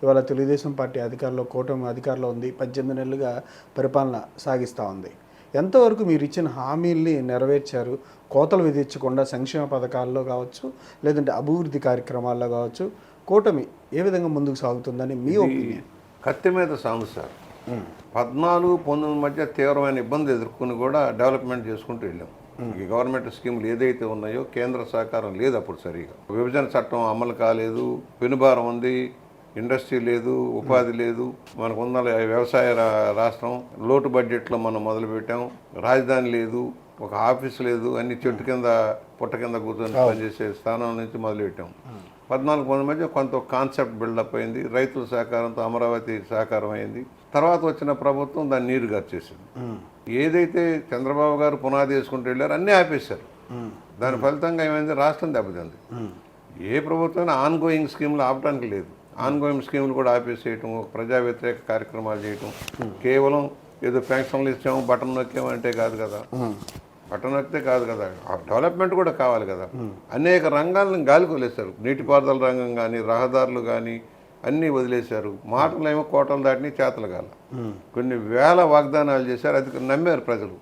ఇవాళ తెలుగుదేశం పార్టీ అధికారంలో, కూటమి అధికారంలో ఉంది. 18 నెలలుగా పరిపాలన సాగిస్తూ ఉంది. ఎంతవరకు మీరు ఇచ్చిన హామీల్ని నెరవేర్చారు? కోతలు విధించకుండా సంక్షేమ పథకాల్లో కావచ్చు, లేదంటే అభివృద్ధి కార్యక్రమాల్లో కావచ్చు, కూటమి ఏ విధంగా ముందుకు సాగుతుందని మీ ఒపీనియన్? కత్తి మీద సాగు సార్. 14, 19 మధ్య తీవ్రమైన ఇబ్బంది ఎదుర్కొని కూడా డెవలప్మెంట్ చేసుకుంటూ వెళ్ళాం. ఈ గవర్నమెంట్ స్కీములు ఏదైతే ఉన్నాయో కేంద్ర సహకారం లేదు అప్పుడు సరిగా. విభజన చట్టం అమలు కాలేదు, పెనుభారం ఉంది, ఇండస్ట్రీ లేదు, ఉపాధి లేదు, మనకున్న వ్యవసాయ రాష్ట్రం, లోటు బడ్జెట్లో మనం మొదలుపెట్టాం, రాజధాని లేదు, ఒక ఆఫీస్ లేదు, అన్ని చెట్టు కింద పుట్ట కింద కూర్చొని పనిచేసే స్థానం నుంచి మొదలుపెట్టాం. 14, 19 మధ్య కొంత కాన్సెప్ట్ బిల్డప్ అయింది, రైతుల సహకారంతో అమరావతి సహకారం అయింది. తర్వాత వచ్చిన ప్రభుత్వం దాన్ని నీరు గార్చేసింది. ఏదైతే చంద్రబాబు గారు పునాది వేసుకుంటూ వెళ్ళారో అన్నీ ఆపేశారు. దాని ఫలితంగా ఏమైంది, రాష్ట్రం దెబ్బతింది. ఏ ప్రభుత్వం ఆన్ గోయింగ్ స్కీములు ఆపడానికి లేదు. ఆన్ గోయింగ్ స్కీములు కూడా ఆపేసేయటం, ప్రజా వ్యతిరేక కార్యక్రమాలు చేయటం, కేవలం ఏదో పెన్షన్లు ఇచ్చాము, బటన్ నొక్కాము అంటే కాదు కదా. బటన్ నొక్కితే కాదు కదా, డెవలప్మెంట్ కూడా కావాలి కదా. అనేక రంగాలను గాలికి వదిలేశారు. నీటిపారుదల రంగం కానీ, రహదారులు కానీ అన్నీ వదిలేశారు. మాటలు ఏమో కోటలు దాటిని చేతలు కాల. కొన్ని వేల వాగ్దానాలు చేశారు, అది నమ్మారు ప్రజలు.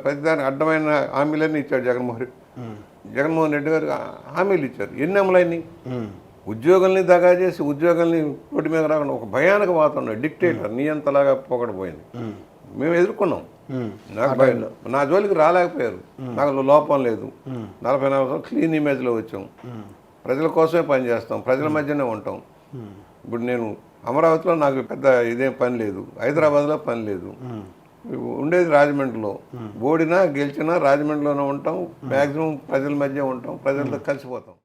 ప్రతిదానికి అడ్డమైన హామీలన్నీ ఇచ్చాడు జగన్మోహన్ రెడ్డి గారు. హామీలు ఇచ్చారు, ఎన్ని అమలైనవి? ఉద్యోగుల్ని దగా చేసి ఉద్యోగుల్ని రోడ్డు మీద రాకుండా ఒక భయానక వాతావరణం, డిక్టేటర్ నియంతలాగా పోగొట్టబోయింది. మేము ఎదుర్కొన్నాం. నా జోలికి రాలేకపోయారు. నాకు లోపం లేదు. 44 సంవత్సరాలు క్లీన్ ఇమేజ్లో వచ్చాం. ప్రజల కోసమే పనిచేస్తాం, ప్రజల మధ్యనే ఉంటాం. ఇప్పుడు నేను అమరావతిలో నాకు పెద్ద ఇదేం పని లేదు, హైదరాబాద్లో పని లేదు, ఉండేది రాజమండ్రిలో. ఓడినా గెలిచినా రాజమండ్రిలోనే ఉంటాం, మ్యాక్సిమం ప్రజల మధ్య ఉంటాం, ప్రజలతో కలిసిపోతాం.